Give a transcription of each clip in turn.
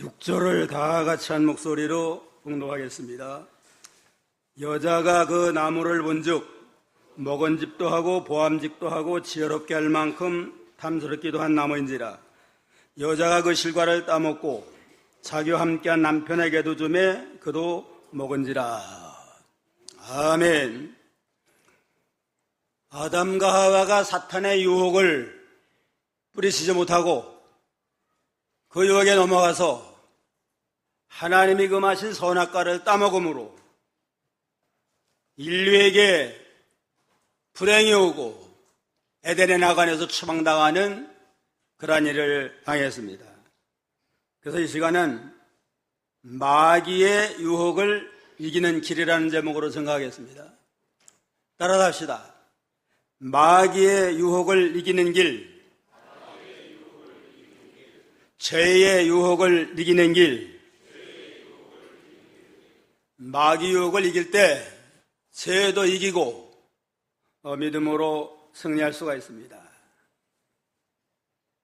6절을 다 같이 한 목소리로 봉독하겠습니다. 여자가 그 나무를 본즉 먹은집도 하고 보암직도 하고 지혜롭게 할 만큼 탐스럽기도 한 나무인지라. 여자가 그 실과를 따먹고 자기와 함께한 남편에게도 주매 그도 먹은지라. 아멘. 아담과 하와가 사탄의 유혹을 뿌리치지 못하고 그 유혹에 넘어가서 하나님이 금하신 선악과를 따먹음으로 인류에게 불행이 오고 에덴의 나간에서 추방당하는 그러한 일을 당했습니다. 그래서 이 시간은 마귀의 유혹을 이기는 길이라는 제목으로 생각하겠습니다. 따라서 합시다. 마귀의 유혹을 이기는 길, 죄의 유혹을 이기는 길. 마귀 유혹을 이길 때 죄도 이기고 믿음으로 승리할 수가 있습니다.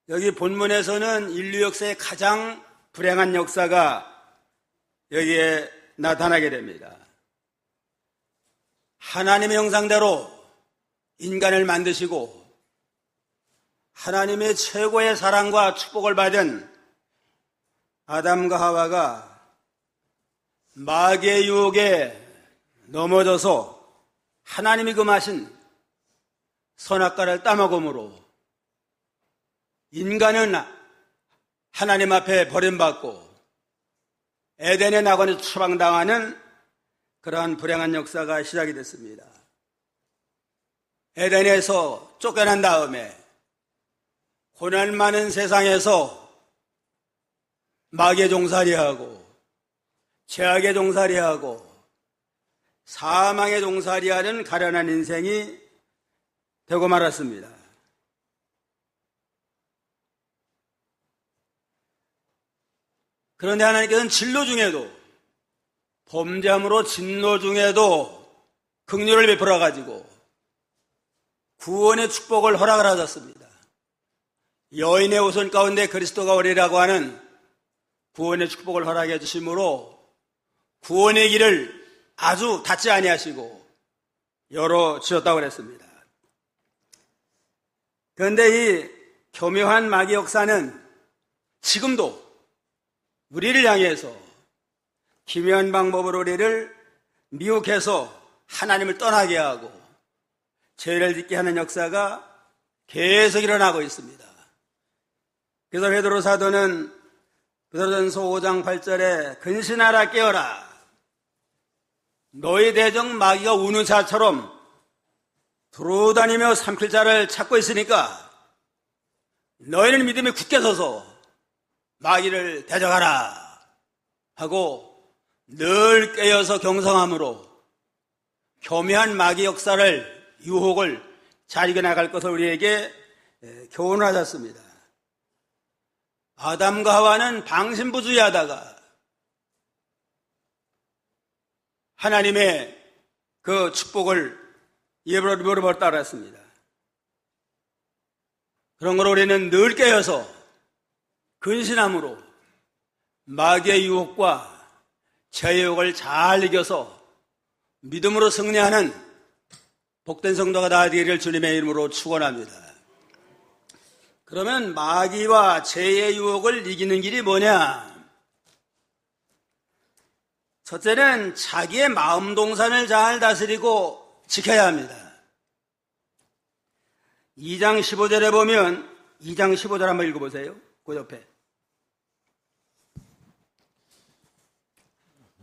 여기 본문에서는 인류 역사의 가장 불행한 역사가 여기에 나타나게 됩니다. 하나님의 형상대로 인간을 만드시고 하나님의 최고의 사랑과 축복을 받은 아담과 하와가 마귀의 유혹에 넘어져서 하나님이 금하신 선악과를 따먹음으로 인간은 하나님 앞에 버림받고 에덴의 낙원에서 추방당하는 그러한 불행한 역사가 시작이 됐습니다. 에덴에서 쫓겨난 다음에 고난 많은 세상에서 마귀의 종살이하고 죄악의 종살이하고 사망의 종살이하는 가련한 인생이 되고 말았습니다. 그런데 하나님께서는 진노 중에도 범죄함으로 진노 중에도 긍휼을 베풀어 가지고 구원의 축복을 허락을 하셨습니다. 여인의 오손 가운데 그리스도가 오리라고 하는 구원의 축복을 허락해 주심으로 구원의 길을 아주 닫지 아니하시고 열어 주셨다고 그랬습니다. 그런데 이 교묘한 마귀 역사는 지금도 우리를 향해서 기묘한 방법으로 우리를 미혹해서 하나님을 떠나게 하고 죄를 짓게 하는 역사가 계속 일어나고 있습니다. 그래서 베드로 사도는 베드로전서 5장 8절에 근신하라 깨어라. 너희 대적 마귀가 우는 자처럼 두루다니며 삼킬 자를 찾고 있으니까 너희는 믿음에 굳게 서서 마귀를 대적하라 하고 늘 깨어서 경성함으로 교묘한 마귀 역사를 유혹을 잘 이겨나갈 것을 우리에게 교훈을 하셨습니다. 아담과 하와는 방신부주의하다가 하나님의 그 축복을 잃어버렸다고 했습니다. 그런 걸 우리는 늘 깨어서 근신함으로 마귀의 유혹과 죄의 유혹을 잘 이겨서 믿음으로 승리하는 복된 성도가 되기를 주님의 이름으로 축원합니다. 그러면 마귀와 죄의 유혹을 이기는 길이 뭐냐? 첫째는 자기의 마음 동산을 잘 다스리고 지켜야 합니다. 2장 15절에 보면 2장 15절 한번 읽어보세요. 그 옆에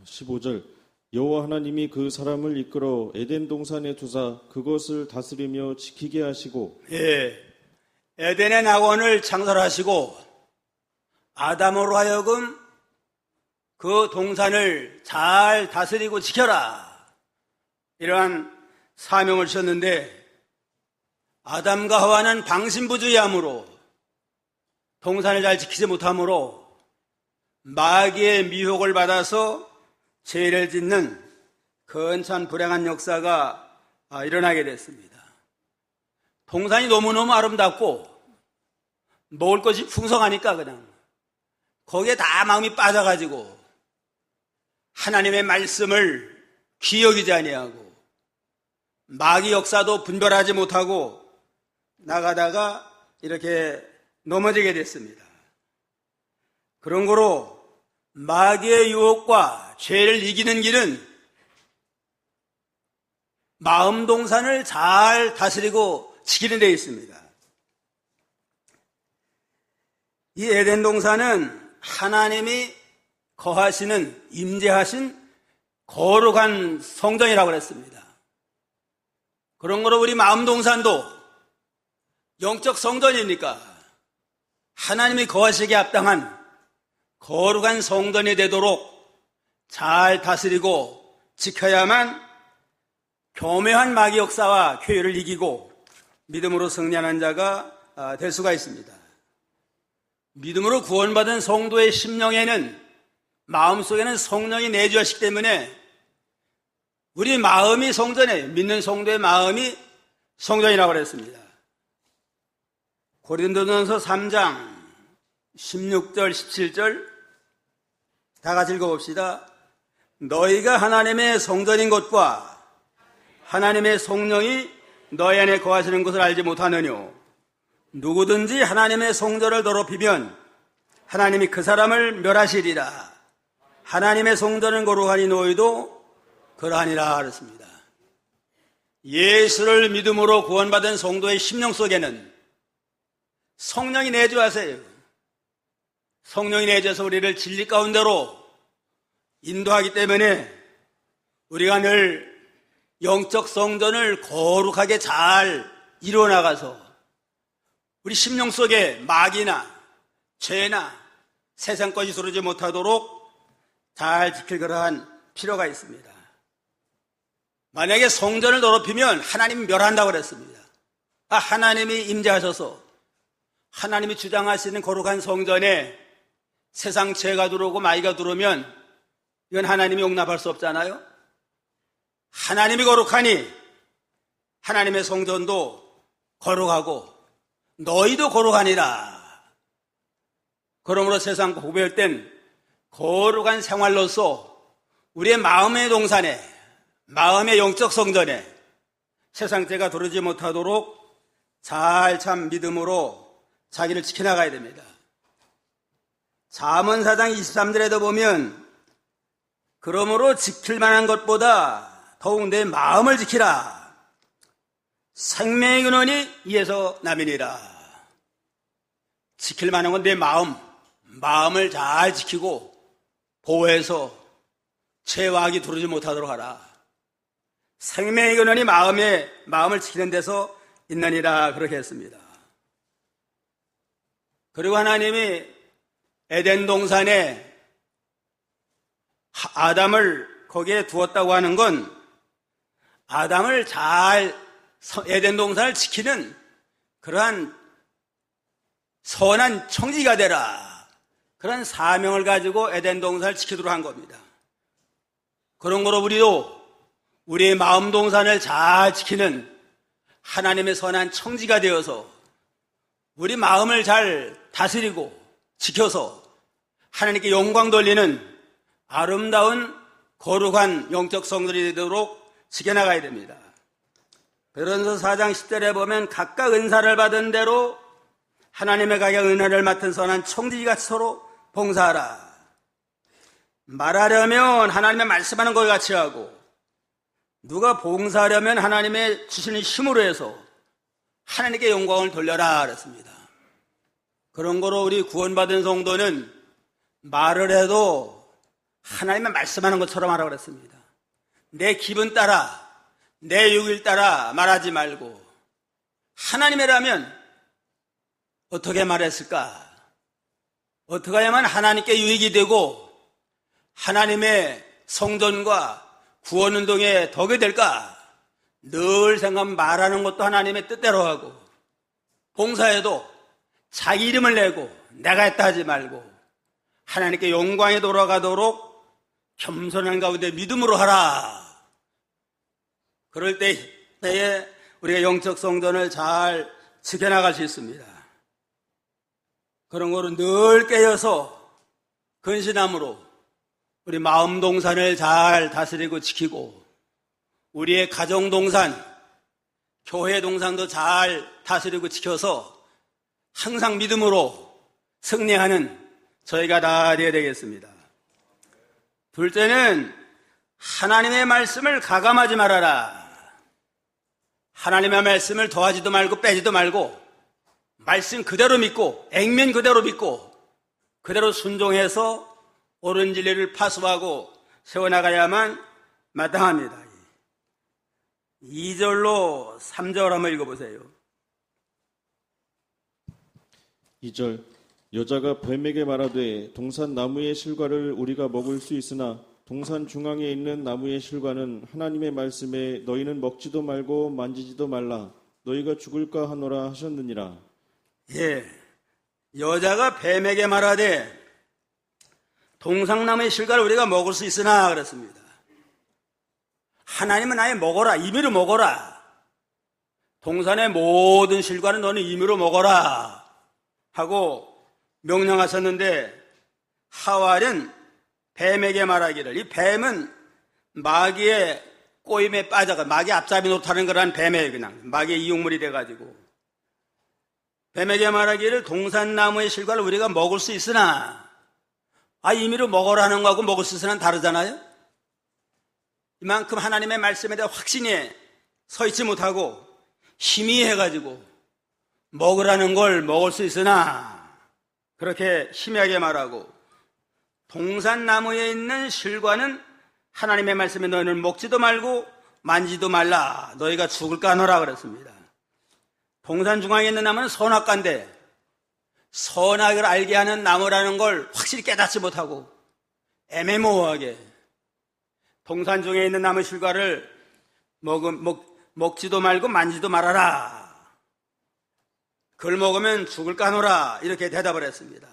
15절 여호와 하나님이 그 사람을 이끌어 에덴 동산에 두사 그것을 다스리며 지키게 하시고 에덴의 낙원을 창설하시고 아담으로 하여금 그 동산을 잘 다스리고 지켜라 이러한 사명을 주셨는데 아담과 하와는 방신부주의함으로 동산을 잘 지키지 못함으로 마귀의 미혹을 받아서 죄를 짓는 근참 불행한 역사가 일어나게 됐습니다. 동산이 너무너무 아름답고 먹을 것이 풍성하니까 그냥 거기에 다 마음이 빠져가지고 하나님의 말씀을 귀히 여기지 아니하고 마귀 역사도 분별하지 못하고 나가다가 이렇게 넘어지게 됐습니다. 그런 거로 마귀의 유혹과 죄를 이기는 길은 마음 동산을 잘 다스리고 지키는 데 있습니다. 이 에덴 동산은 하나님이 거하시는, 임재하신 거룩한 성전이라고 그랬습니다. 그런 거로 우리 마음 동산도 영적 성전이니까 하나님이 거하시기에 합당한 거룩한 성전이 되도록 잘 다스리고 지켜야만 교묘한 마귀 역사와 쾌유를 이기고 믿음으로 승리하는 자가 될 수가 있습니다. 믿음으로 구원받은 성도의 심령에는, 마음속에는 성령이 내주하시기 때문에 우리 마음이 성전이에요. 믿는 성도의 마음이 성전이라고 그랬습니다. 고린도전서 3장 16절 17절 다 같이 읽어봅시다. 너희가 하나님의 성전인 것과 하나님의 성령이 너희 안에 거하시는 것을 알지 못하느뇨. 누구든지 하나님의 성전을 더럽히면 하나님이 그 사람을 멸하시리라. 하나님의 성전은 거룩하니 너희도 그러하니라 그랬습니다. 예수를 믿음으로 구원받은 성도의 심령 속에는 성령이 내주하세요. 성령이 내주해서 우리를 진리 가운데로 인도하기 때문에 우리가 늘 영적 성전을 거룩하게 잘 이루어나가서 우리 심령 속에 마귀나 죄나 세상 것이 들어오지 못하도록 잘 지킬 그러한 필요가 있습니다. 만약에 성전을 더럽히면 하나님이 멸한다고 그랬습니다. 하나님이 임재하셔서 하나님이 주장하시는 거룩한 성전에 세상 죄가 들어오고 마귀가 들어오면 이건 하나님이 용납할 수 없잖아요. 하나님이 거룩하니 하나님의 성전도 거룩하고 너희도 거룩하니라. 그러므로 세상과 구별된 거룩한 생활로서 우리의 마음의 동산에, 마음의 영적 성전에 세상 죄가 들어오지 못하도록 잘 참 믿음으로 자기를 지켜나가야 됩니다. 잠언 4장 23절에도 보면 그러므로 지킬 만한 것보다 더욱 내 마음을 지키라. 생명의 근원이 이에서 남이니라. 지킬 만한 건 내 마음을 잘 지키고 보호해서 죄와 악이 들어오지 못하도록 하라. 생명의 근원이 마음을 지키는 데서 있느니라 그렇게 했습니다. 그리고 하나님이 에덴 동산에 아담을 거기에 두었다고 하는 건 아담을 잘 에덴 동산을 지키는 그러한 선한 청지기가 되라. 그런 사명을 가지고 에덴 동산을 지키도록 한 겁니다. 그런 거로 우리도 우리의 마음 동산을 잘 지키는 하나님의 선한 청지가 되어서 우리 마음을 잘 다스리고 지켜서 하나님께 영광 돌리는 아름다운 거룩한 영적 성전이 되도록 지켜나가야 됩니다. 베드로전서 4장 10절에 보면 각각 은사를 받은 대로 하나님의 각각 은혜를 맡은 선한 청지기같이 서로 봉사하라. 말하려면 하나님의 말씀하는 것 같이 하고 누가 봉사하려면 하나님의 주시는 힘으로 해서 하나님께 영광을 돌려라 그랬습니다. 그런 거로 우리 구원받은 성도는 말을 해도 하나님의 말씀하는 것처럼 하라고 그랬습니다. 내 기분 따라, 내 욕을 따라 말하지 말고 하나님이라면 어떻게 말했을까? 어떻게 해야만 하나님께 유익이 되고 하나님의 성전과 구원운동에 덕이 될까? 늘 생각 말하는 것도 하나님의 뜻대로 하고 봉사해도 자기 이름을 내고 내가 했다 하지 말고 하나님께 영광이 돌아가도록 겸손한 가운데 믿음으로 하라. 그럴 때에 우리가 영적 성전을 잘 지켜나갈 수 있습니다. 그런 거로 늘 깨어서 근신함으로 우리 마음 동산을 잘 다스리고 지키고 우리의 가정 동산, 교회 동산도 잘 다스리고 지켜서 항상 믿음으로 승리하는 저희가 다 되어야 되겠습니다. 둘째는 하나님의 말씀을 가감하지 말아라. 하나님의 말씀을 더하지도 말고 빼지도 말고 말씀 그대로 믿고 액면 그대로 믿고 그대로 순종해서 옳은 진리를 파수하고 세워나가야만 마땅합니다. 2절로 3절 한번 읽어보세요. 2절 여자가 뱀에게 말하되 동산 나무의 실과를 우리가 먹을 수 있으나 동산 중앙에 있는 나무의 실과는 하나님의 말씀에 너희는 먹지도 말고 만지지도 말라 너희가 죽을까 하노라 하셨느니라. 예, 여자가 뱀에게 말하되 동산나무의 실과를 우리가 먹을 수 있으나 그랬습니다. 하나님은 아예 먹어라, 임의로 먹어라. 동산의 모든 실과는 너는 임의로 먹어라 하고 명령하셨는데 하와는 뱀에게 말하기를, 이 뱀은 마귀의 꼬임에 빠져가 마귀 앞잡이 노릇하는 거란 뱀이에요. 그냥 마귀의 이용물이 돼가지고 뱀에게 말하기를 동산나무의 실과를 우리가 먹을 수 있으나, 임의로 먹으라는 거하고 먹을 수 있으나 다르잖아요. 이만큼 하나님의 말씀에 대한 확신이 서 있지 못하고 희미해가지고 먹으라는 걸 먹을 수 있으나 그렇게 희미하게 말하고, 동산나무에 있는 실과는 하나님의 말씀에 너희는 먹지도 말고 만지도 말라 너희가 죽을까 하노라 그랬습니다. 동산 중앙에 있는 나무는 선악과인데 선악을 알게 하는 나무라는 걸 확실히 깨닫지 못하고 애매모호하게 동산 중에 있는 나무 실과를 먹지도 말고 만지도 말아라. 그걸 먹으면 죽을까 하노라 이렇게 대답을 했습니다.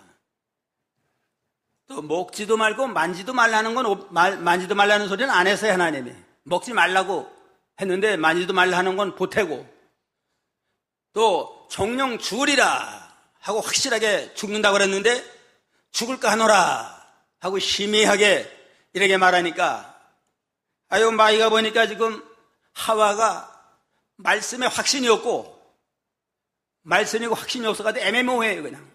또 먹지도 말고 만지도 말라는 건 만지도 말라는 소리는 안 했어요. 하나님이 먹지 말라고 했는데 만지도 말라는 건 보태고, 또 정령 죽으리라 하고 확실하게 죽는다고 그랬는데 죽을까 하노라 하고 희미하게 이렇게 말하니까 마귀가 보니까 지금 하와가 말씀에 확신이 없고 말씀이고 확신이 없어가지고 애매모호해요. 그냥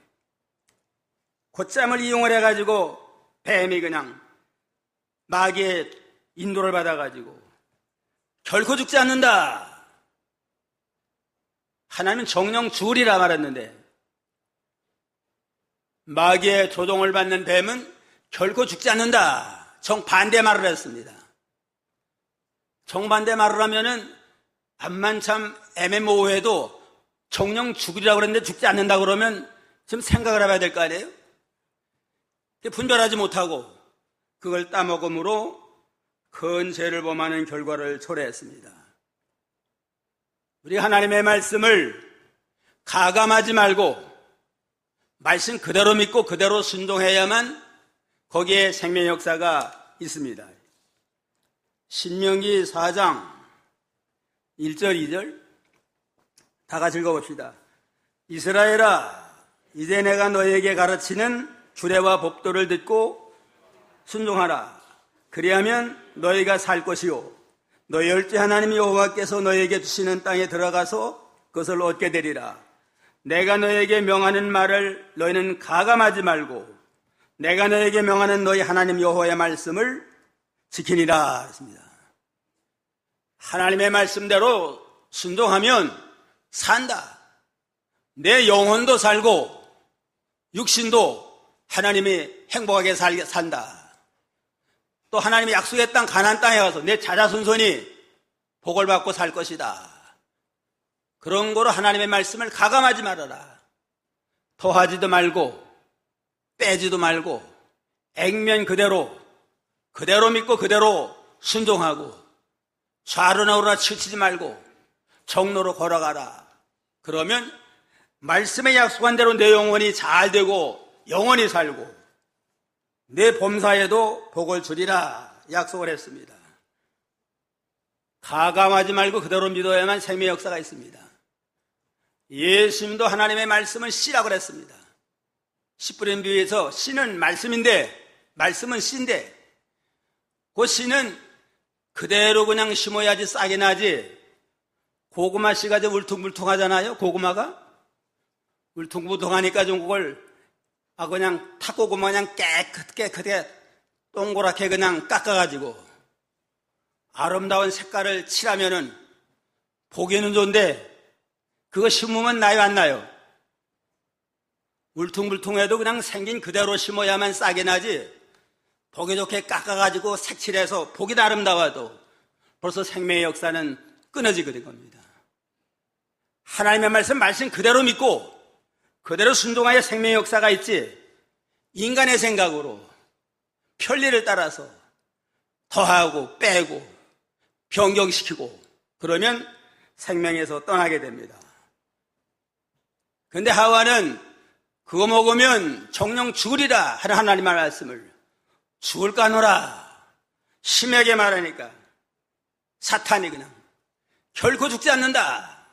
곧잠을 이용을 해가지고 뱀이 그냥 마귀의 인도를 받아가지고 결코 죽지 않는다. 하나님은 정령 죽으리라 말했는데 마귀의 조종을 받는 뱀은 결코 죽지 않는다. 정반대 말을 했습니다. 정반대 말을 하면은 암만 참 애매모호해도 정령 죽으리라고 그랬는데 죽지 않는다 그러면 좀 생각을 해봐야 될 거 아니에요? 분별하지 못하고 그걸 따먹음으로 큰 죄를 범하는 결과를 초래했습니다. 우리 하나님의 말씀을 가감하지 말고 말씀 그대로 믿고 그대로 순종해야만 거기에 생명의 역사가 있습니다. 신명기 4장 1절 2절 다 같이 읽어봅시다. 이스라엘아, 이제 내가 너에게 가르치는 규례와 법도를 듣고 순종하라. 그리하면 너희가 살 것이요 너희 열째 하나님 여호와께서 너희에게 주시는 땅에 들어가서 그것을 얻게 되리라. 내가 너희에게 명하는 말을 너희는 가감하지 말고 내가 너희에게 명하는 너희 하나님 여호와의 말씀을 지키니라 했습니다. 하나님의 말씀대로 순종하면 산다. 내 영혼도 살고 육신도 하나님이 행복하게 산다. 또 하나님이 약속의 땅 가나안 땅에 가서 내 자자손손이 복을 받고 살 것이다. 그런 거로 하나님의 말씀을 가감하지 말아라. 더하지도 말고 빼지도 말고 액면 그대로 믿고 그대로 순종하고 좌로나 우로나 치우치지 말고 정로로 걸어가라. 그러면 말씀에 약속한 대로 내 영혼이 잘 되고 영원히 살고 내 범사에도 복을 주리라 약속을 했습니다. 가감하지 말고 그대로 믿어야만 생명의 역사가 있습니다. 예수님도 하나님의 말씀을 씨라고 그랬습니다. 씨 뿌린 비유에서 씨는 말씀인데 말씀은 씨인데 그 씨는 그대로 그냥 심어야지 싹이 나지. 고구마 씨가 좀 울퉁불퉁하잖아요. 고구마가 울퉁불퉁하니까 좀 그걸 그냥 탁고구마 그냥 깨끗하게 동그랗게 그냥 깎아가지고 아름다운 색깔을 칠하면은 보기에는 좋은데 그거 심으면 나요 안 나요? 울퉁불퉁해도 그냥 생긴 그대로 심어야만 싹이 나지. 보기 좋게 깎아가지고 색칠해서 보기도 아름다워도 벌써 생명의 역사는 끊어지게 겁니다. 하나님의 말씀 그대로 믿고 그대로 순종하여 생명의 역사가 있지, 인간의 생각으로 편리를 따라서 더하고 빼고 변경시키고 그러면 생명에서 떠나게 됩니다. 그런데 하와는 그거 먹으면 정령 죽으리라 하는 하나님의 말씀을 죽을까 하노라 심하게 말하니까 사탄이 그냥 결코 죽지 않는다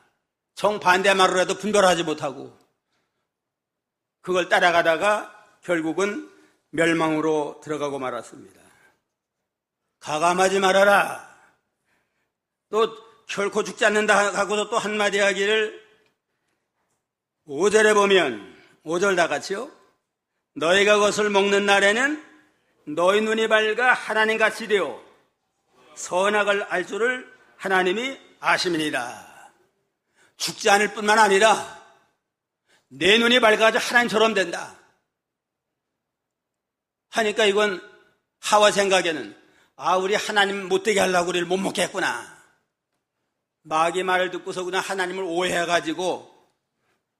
정반대 말로라도 분별하지 못하고 그걸 따라가다가 결국은 멸망으로 들어가고 말았습니다. 가감하지 말아라. 또 결코 죽지 않는다 하고서 또 한마디 하기를 5절에 보면 5절 다 같이요. 너희가 그것을 먹는 날에는 너희 눈이 밝아 하나님같이 되어 선악을 알 줄을 하나님이 아심이니라. 죽지 않을 뿐만 아니라 내 눈이 밝아가지고 하나님처럼 된다 하니까 이건 하와 생각에는 우리 하나님 못되게 하려고 우리를 못 먹게 했구나. 마귀 말을 듣고서 그냥 하나님을 오해해가지고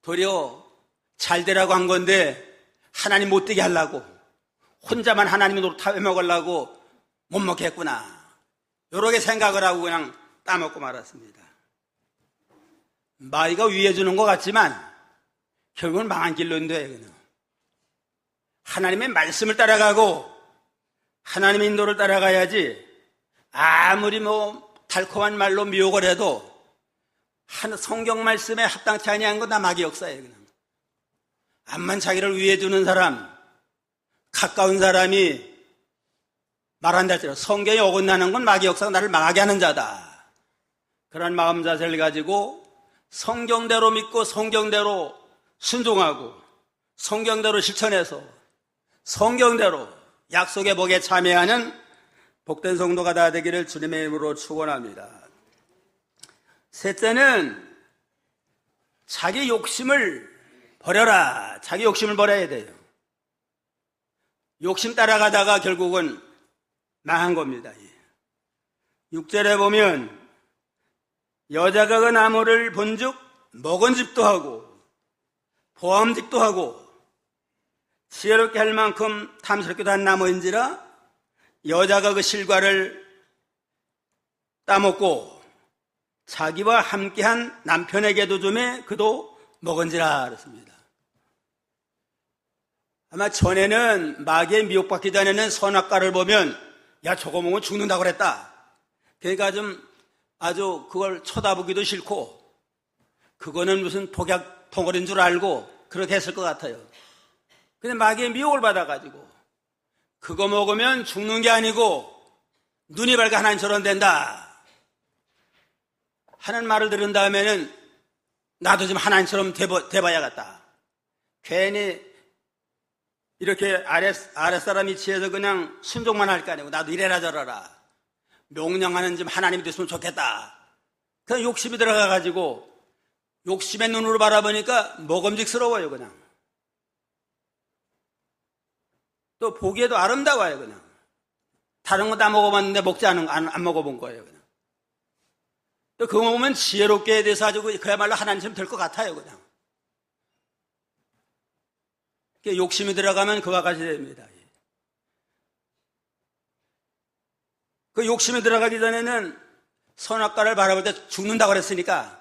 도리어 잘 되라고 한 건데 하나님 못되게 하려고 혼자만 하나님의 노릇 다 해먹으려고 못 먹게 했구나. 요렇게 생각을 하고 그냥 따먹고 말았습니다. 마귀가 위해 주는 것 같지만 결국은 망한 길로 인도해요. 그냥 하나님의 말씀을 따라가고 하나님의 인도를 따라가야지 아무리 달콤한 말로 미혹을 해도 성경 말씀에 합당치 아니한 건 다 마귀 역사예요. 그냥 암만 자기를 위해 주는 사람, 가까운 사람이 말한다 할지라도 성경에 어긋나는 건 마귀 역사가 나를 망하게 하는 자다. 그런 마음 자세를 가지고 성경대로 믿고 성경대로 순종하고 성경대로 실천해서 성경대로 약속의 복에 참여하는 복된 성도가 다 되기를 주님의 이름으로 축원합니다. 셋째는 자기 욕심을 버려라. 자기 욕심을 버려야 돼요. 욕심 따라가다가 결국은 망한 겁니다. 6절에 보면 여자가 그 나무를 본즉 먹은 집도 하고 보암직도 하고 지혜롭게 할 만큼 탐스럽기도 한 나무인지라 여자가 그 실과를 따먹고 자기와 함께한 남편에게도 주매 그도 먹은지라 그랬습니다. 아마 전에는 마귀에 미혹받기 전에는 선악과를 보면 야 저거 먹으면 죽는다고 그랬다. 그러니까 아주 그걸 쳐다보기도 싫고 그거는 무슨 독약 덩어리인 줄 알고 그렇게 했을 것 같아요. 근데 마귀의 미혹을 받아가지고 그거 먹으면 죽는 게 아니고 눈이 밝아 하나님처럼 된다 하는 말을 들은 다음에는 나도 좀 하나님처럼 돼봐야겠다. 괜히 이렇게 아랫사람이 지혜서 그냥 순종만 할 거 아니고 나도 이래라 저래라 명령하는 좀 하나님이 됐으면 좋겠다. 그냥 욕심이 들어가가지고 욕심의 눈으로 바라보니까 먹음직스러워요. 그냥 또 보기에도 아름다워요. 그냥 다른 거 다 먹어봤는데 먹지 않은 안 먹어본 거예요. 그냥 또 그거 보면 지혜롭게 돼서 아주 그야말로 하나님처럼 될 것 같아요. 그냥 욕심이 들어가면 그와 같이 됩니다. 그 욕심이 들어가기 전에는 선악과를 바라볼 때 죽는다고 그랬으니까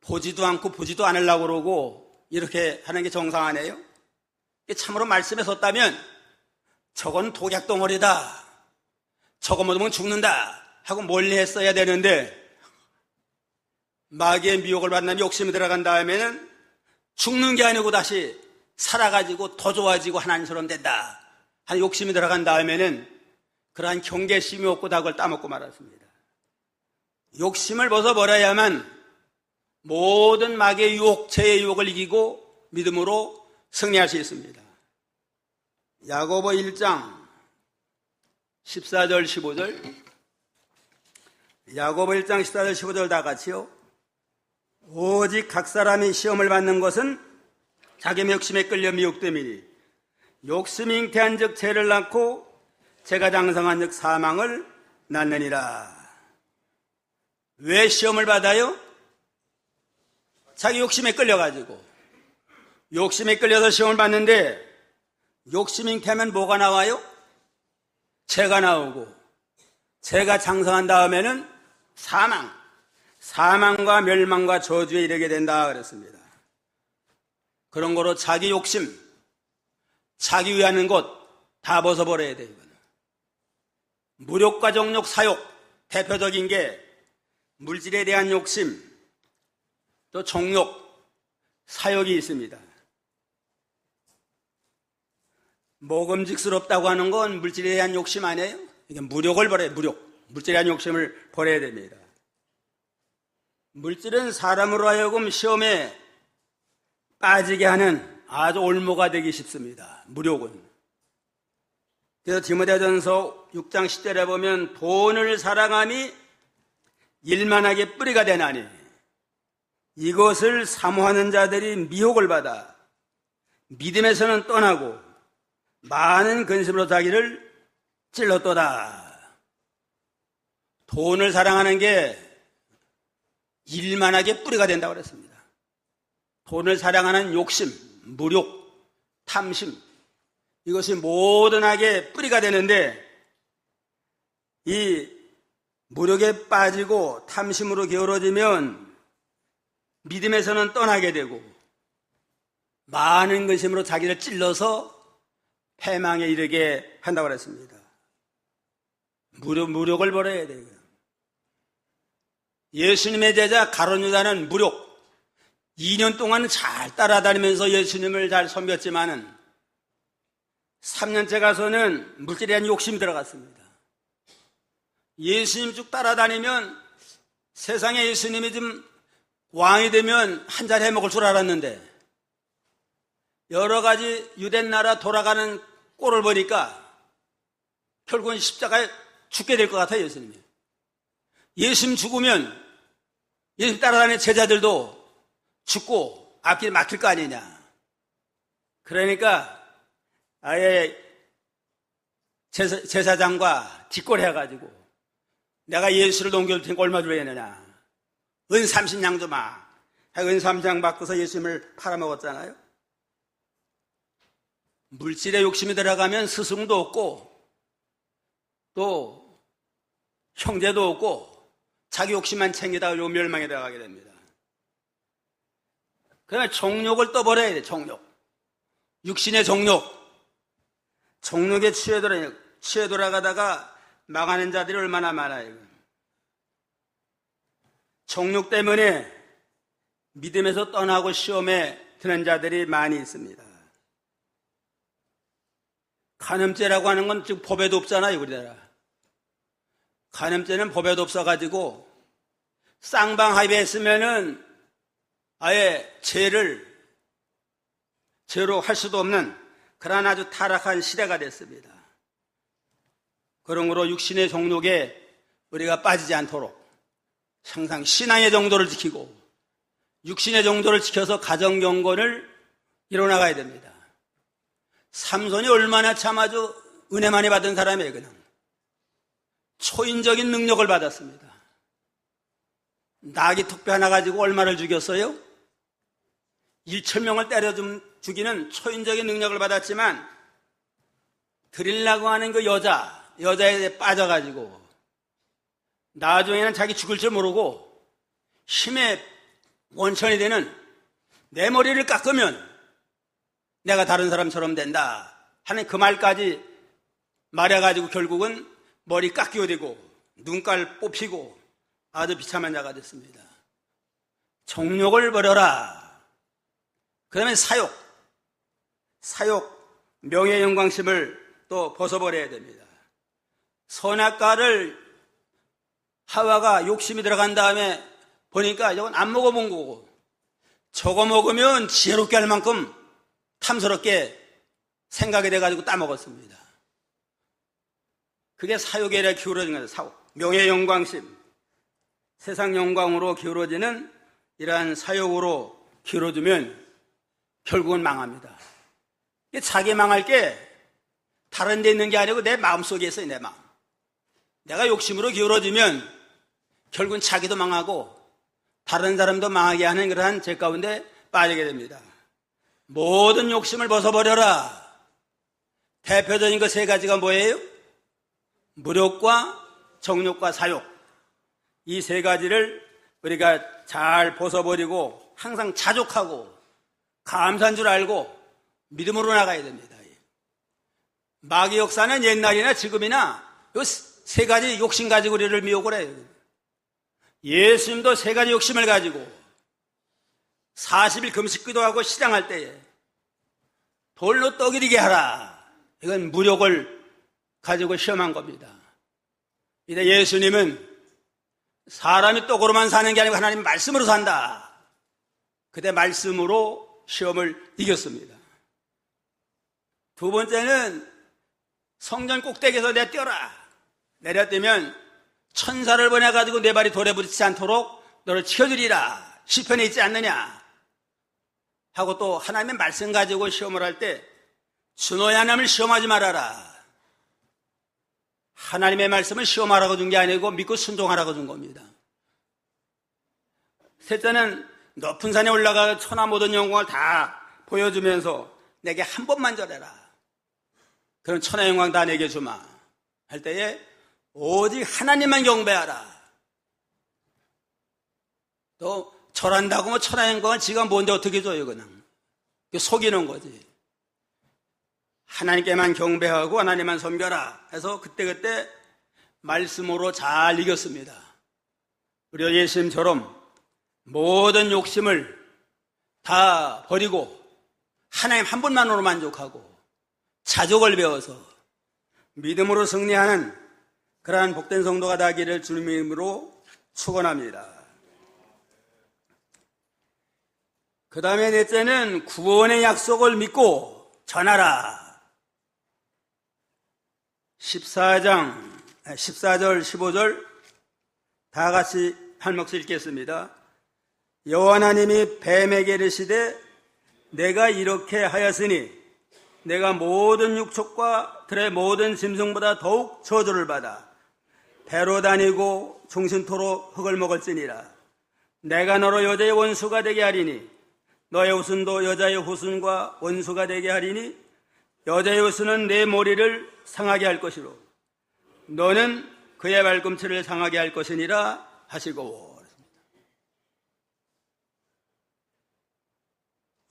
보지도 않고 보지도 않으려고 그러고 이렇게 하는 게 정상 아니에요? 참으로 말씀에 섰다면 저건 독약 덩어리다. 저거 먹으면 죽는다 하고 멀리 했어야 되는데 마귀의 미혹을 받는 욕심이 들어간 다음에는 죽는 게 아니고 다시 살아가지고 더 좋아지고 하나님처럼 된다 한 욕심이 들어간 다음에는 그러한 경계심이 없고 다 그걸 따먹고 말았습니다. 욕심을 벗어버려야만 모든 마귀의 유혹, 죄의 유혹을 이기고 믿음으로 승리할 수 있습니다. 야고보 1장 14절 15절, 야고보 1장 14절 15절 다 같이요. 오직 각 사람이 시험을 받는 것은 자기 욕심에 끌려 미혹됨이니 욕심이 잉태한 즉 죄를 낳고 죄가 장성한 즉 사망을 낳느니라. 왜 시험을 받아요? 자기 욕심에 끌려가지고. 욕심에 끌려서 시험을 받는데 욕심이 잉태하면 뭐가 나와요? 죄가 나오고, 죄가 장성한 다음에는 사망과 멸망과 저주에 이르게 된다 그랬습니다. 그런 거로 자기 욕심, 자기 위하는 것 다 벗어버려야 돼요. 무력과 정욕, 사욕, 대표적인 게 물질에 대한 욕심, 또 정욕, 사욕이 있습니다. 먹음직스럽다고 하는 건 물질에 대한 욕심 아니에요? 이게 무력을 버려야 돼요. 물질에 대한 욕심을 버려야 됩니다. 물질은 사람으로 하여금 시험에 빠지게 하는 아주 올무가 되기 쉽습니다. 무력은. 그래서 디모데전서 6장 10절에 보면 돈을 사랑함이 일만하게 뿌리가 되나니 이것을 사모하는 자들이 미혹을 받아 믿음에서는 떠나고 많은 근심으로 자기를 찔렀도다. 돈을 사랑하는 게 일만하게 뿌리가 된다고 그랬습니다. 돈을 사랑하는 욕심, 무력, 탐심, 이것이 모든하게 뿌리가 되는데 이 무력에 빠지고 탐심으로 게으러지면 믿음에서는 떠나게 되고 많은 근심으로 자기를 찔러서 패망에 이르게 한다고 그랬습니다. 무력을 버려야 돼요. 예수님의 제자 가룟 유다는 무력, 2년 동안 잘 따라다니면서 예수님을 잘 섬겼지만은 3년째 가서는 물질에 대한 욕심이 들어갔습니다. 예수님 쭉 따라다니면 세상에 예수님이 좀 왕이 되면 한 자리 해먹을 줄 알았는데 여러 가지 유대 나라 돌아가는 꼴을 보니까 결국은 십자가에 죽게 될 것 같아요. 예수님이. 예수님 죽으면 예수님 따라다니는 제자들도 죽고 앞길에 막힐 거 아니냐. 그러니까 아예 제사장과 뒷골해가지고 내가 예수를 넘겨줄 테니까 얼마 줘야 되느냐. 은 30냥 주마. 은 30냥 받고서 예수님을 팔아먹었잖아요. 물질에 욕심이 들어가면 스승도 없고 또 형제도 없고 자기 욕심만 챙기다가 요 멸망에 들어가게 됩니다. 그러면 정욕을 떠버려야 돼. 정욕. 육신의 정욕. 정욕에 취해 돌아가다가 망하는 자들이 얼마나 많아요. 정욕 때문에 믿음에서 떠나고 시험에 드는 자들이 많이 있습니다. 간음죄라고 하는 건 지금 법에도 없잖아요, 우리나라. 간음죄는 법에도 없어가지고 쌍방합의했으면은 아예 죄로 할 수도 없는 그러한 아주 타락한 시대가 됐습니다. 그러므로 육신의 정욕에 우리가 빠지지 않도록 항상 신앙의 정도를 지키고 육신의 정도를 지켜서 가정경건을 이뤄나가야 됩니다. 삼손이 얼마나 참 아주 은혜 많이 받은 사람이에요. 그냥 초인적인 능력을 받았습니다. 나귀 턱뼈 하나 가지고 얼마를 죽였어요? 1,000명을 때려 죽이는 초인적인 능력을 받았지만 드리려고 하는 그 여자에 빠져가지고 나중에는 자기 죽을 줄 모르고 힘의 원천이 되는 내 머리를 깎으면 내가 다른 사람처럼 된다 하는 그 말까지 말해가지고 결국은 머리 깎이게 되고 눈깔 뽑히고 아주 비참한 자가 됐습니다. 정욕을 버려라. 그러면 사욕, 명예 영광심을 또 벗어버려야 됩니다. 선악과를 하와가 욕심이 들어간 다음에 보니까 이건 안 먹어본 거고, 저거 먹으면 지혜롭게 할 만큼 탐스럽게 생각이 돼가지고 따먹었습니다. 그게 사욕에 기울어진 거예요. 사욕. 명예 영광심, 세상 영광으로 기울어지는 이러한 사욕으로 기울어지면 결국은 망합니다. 자기 망할 게 다른 데 있는 게 아니고 내 마음속에 있어요. 내 마음. 내가 욕심으로 기울어지면 결국은 자기도 망하고 다른 사람도 망하게 하는 그러한 죄 가운데 빠지게 됩니다. 모든 욕심을 벗어버려라. 대표적인 그 세 가지가 뭐예요? 무욕과 정욕과 사욕. 이 세 가지를 우리가 잘 벗어버리고 항상 자족하고 감사한 줄 알고 믿음으로 나가야 됩니다. 마귀 역사는 옛날이나 지금이나 이 세 가지 욕심 가지고 우리를 미혹을 해요. 예수님도 세 가지 욕심을 가지고 40일 금식 기도하고 시장할 때에 돌로 떡이리게 하라. 이건 무력을 가지고 시험한 겁니다. 이제 예수님은 사람이 떡으로만 사는 게 아니고 하나님 말씀으로 산다. 그때 말씀으로 시험을 이겼습니다. 두 번째는 성전 꼭대기에서 내뛰어라. 내려뛰면 천사를 보내가지고 내 발이 돌에 부딪히지 않도록 너를 치켜주리라. 시편에 있지 않느냐 하고 또 하나님의 말씀 가지고 시험을 할 때 주 너의 하나님을 시험하지 말아라. 하나님의 말씀을 시험하라고 준 게 아니고 믿고 순종하라고 준 겁니다. 셋째는 높은 산에 올라가 천하 모든 영광을 다 보여주면서 내게 한 번만 절해라. 그럼 천하 영광 다 내게 주마 할 때에 오직 하나님만 경배하라. 또 절한다고 뭐 천하 영광을 지가 뭔데 어떻게 줘요. 그냥 속이는 거지. 하나님께만 경배하고 하나님만 섬겨라 해서 그때그때 말씀으로 잘 이겼습니다. 우리 예수님처럼 모든 욕심을 다 버리고 하나님 한 분만으로 만족하고 자족을 배워서 믿음으로 승리하는 그러한 복된 성도가 되기를 주님의 이름으로 축원합니다. 그 다음에 넷째는 구원의 약속을 믿고 전하라. 14절 15절 다 같이 한 목소리 읽겠습니다. 여호와 하나님이 뱀에게 이르시되 내가 이렇게 하였으니 내가 모든 육축과 들의 모든 짐승보다 더욱 저주를 받아 배로 다니고 종신토록 흙을 먹을지니라. 내가 너로 여자의 원수가 되게 하리니 너의 후손도 여자의 후손과 원수가 되게 하리니 여자의 후손은 내 머리를 상하게 할 것이로 너는 그의 발꿈치를 상하게 할 것이니라 하시고.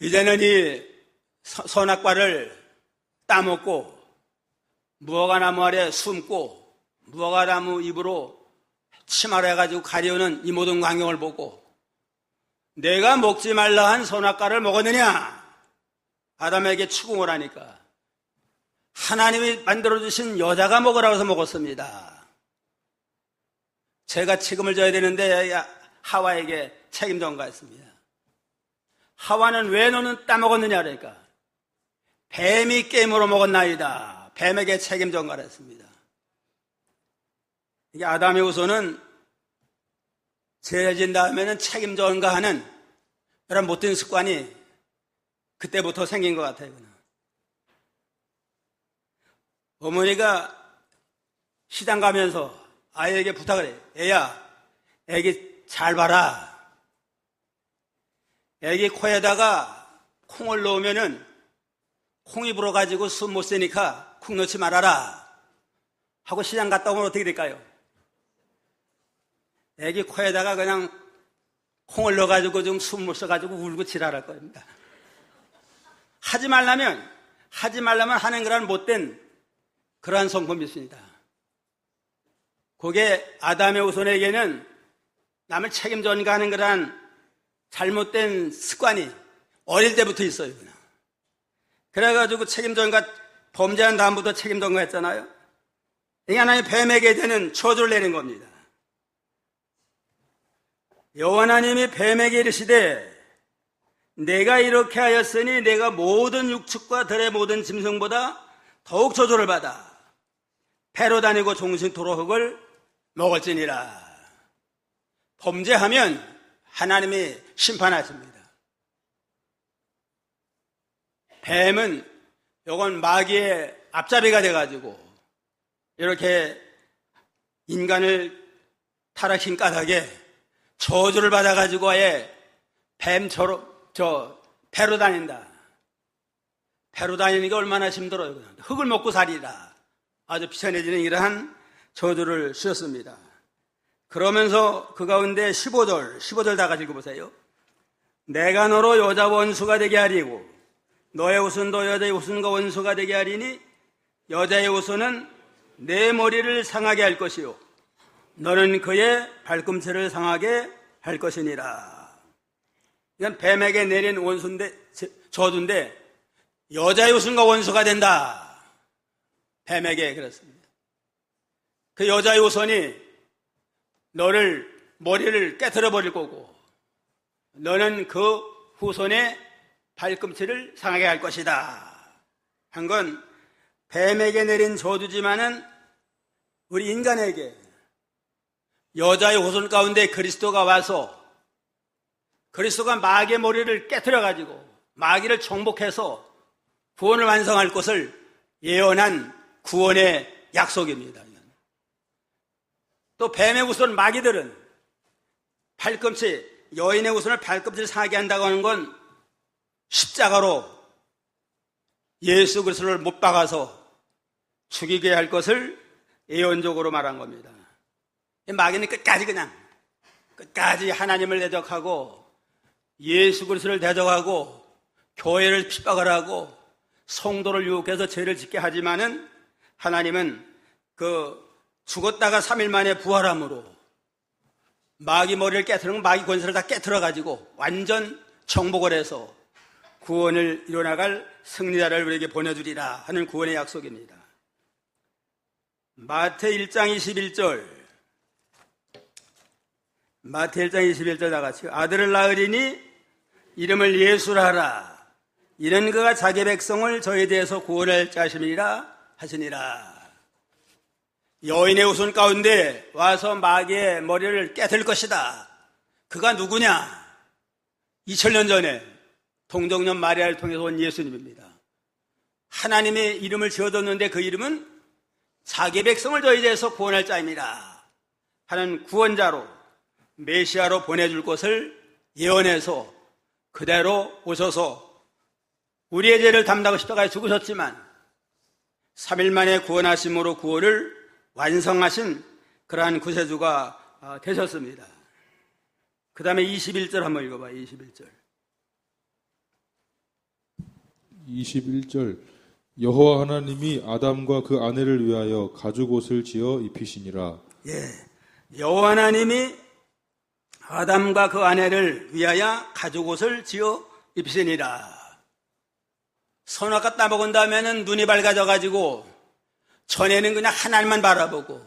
이제는 이 선악과를 따먹고 무화과나무 아래 숨고 무화과나무 잎으로 치마를 해가지고 가려우는 이 모든 광경을 보고 내가 먹지 말라 한 선악과를 먹었느냐? 아담에게 추궁을 하니까 하나님이 만들어주신 여자가 먹으라고 해서 먹었습니다. 제가 책임을 져야 되는데 하와에게 책임 전가했습니다. 하와는 왜 너는 따먹었느냐 그러니까 뱀이 깨물어 먹었나이다. 뱀에게 책임 전가를 했습니다. 이게 아담의 후손은 죄진 다음에는 책임 전가하는 그런 못된 습관이 그때부터 생긴 것 같아요. 어머니가 시장 가면서 아이에게 부탁을 해요. 애야, 애기 잘 봐라. 애기 코에다가 콩을 넣으면은 콩이 불어가지고 숨 못 쉬니까 콩 넣지 말아라. 하고 시장 갔다 오면 어떻게 될까요? 애기 코에다가 그냥 콩을 넣어가지고 좀 숨 못 쉬어가지고 울고 지랄할 겁니다. 하지 말라면 하는 그런 못된 그러한 성품이 있습니다. 그게 아담의 후손에게는 남을 책임 전가하는 그러한 잘못된 습관이 어릴 때부터 있어요. 그냥. 그래가지고 책임 전가 범죄한 다음부터 책임던 거 했잖아요. 이게 하나님 뱀에게 되는 저주를 내린 겁니다. 여호와 하나님이 뱀에게 이르시되 내가 이렇게 하였으니 내가 모든 육축과 들의 모든 짐승보다 더욱 저주를 받아 배로 다니고 종신토록 흙을 먹을지니라. 범죄하면 하나님이 심판하십니다. 뱀은 이건 마귀의 앞잡이가 돼가지고 이렇게 인간을 타락신 까닭에 저주를 받아가지고 아예 뱀처럼 배로 다닌다. 배로 다니는 게 얼마나 힘들어요. 흙을 먹고 살이라. 아주 비천해지는 이러한 저주를 쓰셨습니다. 그러면서 그 가운데 15절 다 같이 읽어보세요. 내가 너로 여자 원수가 되게 하리고 너의 후손도 여자의 후손과 원수가 되게 하리니 여자의 후손은 내 머리를 상하게 할 것이요 너는 그의 발꿈치를 상하게 할 것이니라. 이건 뱀에게 내린 저주인데 여자의 후손과 원수가 된다. 뱀에게 그렇습니다. 그 여자의 후손이 너를 머리를 깨트려 버릴 거고 너는 그 후손의 발꿈치를 상하게 할 것이다. 한 건 뱀에게 내린 저주지만은 우리 인간에게 여자의 후손 가운데 그리스도가 와서 그리스도가 마귀의 머리를 깨트려 가지고 마귀를 정복해서 구원을 완성할 것을 예언한 구원의 약속입니다. 또 뱀의 후손 마귀들은 여인의 후손을 발꿈치를 상하게 한다고 하는 건 십자가로 예수 그리스도를 못 박아서 죽이게 할 것을 예언적으로 말한 겁니다. 마귀는 끝까지 하나님을 대적하고 예수 그리스도를 대적하고 교회를 핍박을 하고 성도를 유혹해서 죄를 짓게 하지만은 하나님은 죽었다가 3일 만에 부활함으로 마귀 머리를 깨트리는 마귀 권세를 다 깨트려가지고 완전 정복을 해서 구원을 이뤄나갈 승리자를 우리에게 보내주리라 하는 구원의 약속입니다. 마태 1장 21절 다 같이 아들을 낳으리니 이름을 예수라 하라. 이는 그가 자기 백성을 저에 대해서 구원할 자심이라 하시니라. 여인의 후손 가운데 와서 마귀의 머리를 깨뜨릴 것이다. 그가 누구냐? 2000년 전에 동정녀 마리아를 통해서 온 예수님입니다. 하나님의 이름을 지어뒀는데 그 이름은 자기 백성을 저에 대해서 구원할 자입니다 하는 구원자로 메시아로 보내줄 것을 예언해서 그대로 오셔서 우리의 죄를 담당하고 십자가에 죽으셨지만 3일 만에 구원하심으로 구원을 완성하신 그러한 구세주가 되셨습니다. 그 다음에 21절 한번 읽어봐요. 21절 여호와 하나님이 아담과 그 아내를 위하여 가죽 옷을 지어 입히시니라. 여호와 하나님이 아담과 그 아내를 위하여 가죽 옷을 지어 입히시니라. 선악과 따먹은 다음에는 눈이 밝아져가지고 전에는 그냥 하나님만 바라보고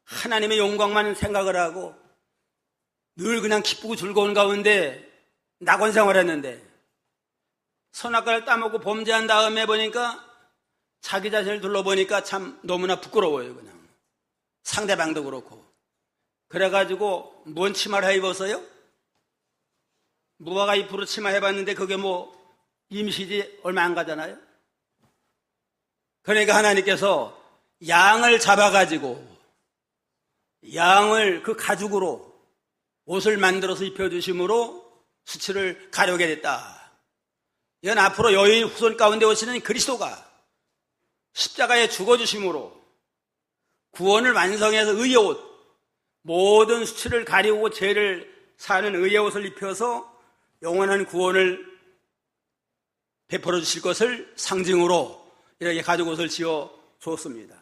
하나님의 영광만 생각을 하고 늘 그냥 기쁘고 즐거운 가운데 낙원 생활했는데 선악과를 따먹고 범죄한 다음에 보니까 자기 자신을 둘러보니까 참 너무나 부끄러워요. 그냥 상대방도 그렇고 그래가지고 뭔 치마를 입었어요? 무화과 잎으로 치마 해봤는데 그게 임시지 얼마 안 가잖아요. 그러니까 하나님께서 양을 잡아가지고 양을 그 가죽으로 옷을 만들어서 입혀주심으로 수치를 가려게 됐다. 이건 앞으로 여인 후손 가운데 오시는 그리스도가 십자가에 죽어주심으로 구원을 완성해서 의의 옷, 모든 수치를 가리고 죄를 사는 의의 옷을 입혀서 영원한 구원을 베풀어 주실 것을 상징으로 이렇게 가죽 옷을 지어 줬습니다.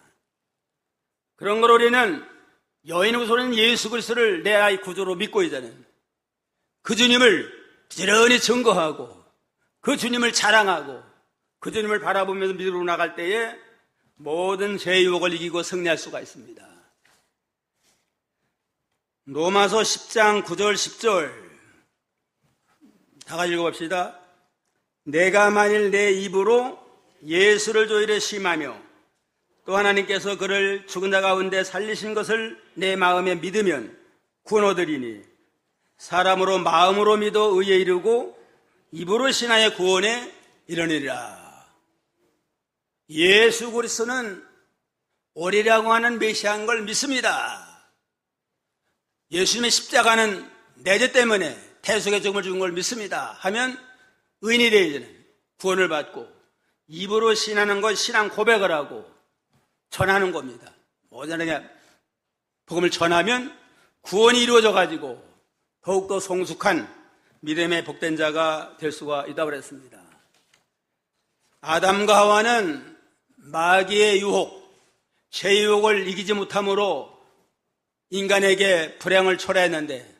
그런 걸 우리는 여인 후손인 예수 그리스도를 내 아이 구주로 믿고 이제는 그 주님을 부지런히 증거하고 그 주님을 자랑하고 그 주님을 바라보면서 믿음으로 나갈 때에 모든 죄의 유혹을 이기고 승리할 수가 있습니다. 로마서 10장 9절 10절 다 같이 읽어봅시다. 내가 만일 내 입으로 예수를 조일에 심하며 또 하나님께서 그를 죽은 자 가운데 살리신 것을 내 마음에 믿으면 구원 얻으리니 사람으로 마음으로 믿어 의에 이르고 입으로 신하여 구원에 이르느니라. 예수 그리스도는 오리라고 하는 메시아인 걸 믿습니다. 예수님의 십자가는 내 죄 때문에 대속의 죽음을 죽은 걸 믿습니다 하면 의인이 되어지는 구원을 받고 입으로 신하는 것 신앙 고백을 하고 전하는 겁니다. 뭐냐냐 복음을 전하면 구원이 이루어져 가지고 더욱더 성숙한 믿음의 복된 자가 될 수가 있다고 그랬습니다. 아담과 하와는 마귀의 유혹, 죄의 유혹을 이기지 못함으로 인간에게 불행을 초래했는데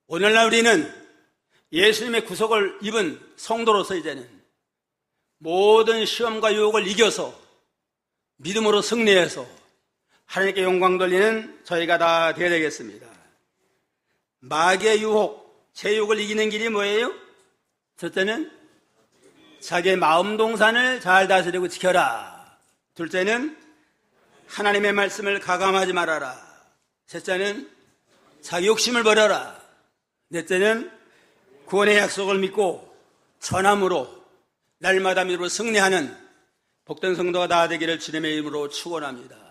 오늘날 우리는 예수님의 구속을 입은 성도로서 이제는 모든 시험과 유혹을 이겨서 믿음으로 승리해서 하나님께 영광 돌리는 저희가 다 되어야 되겠습니다. 마귀의 유혹, 제 유혹을 이기는 길이 뭐예요? 첫째는 자기의 마음 동산을 잘 다스리고 지켜라. 둘째는 하나님의 말씀을 가감하지 말아라. 셋째는 자기 욕심을 버려라. 넷째는 구원의 약속을 믿고 전함으로 날마다 믿음으로 승리하는 복된 성도가 다 되기를 주님의 이름으로 축원합니다.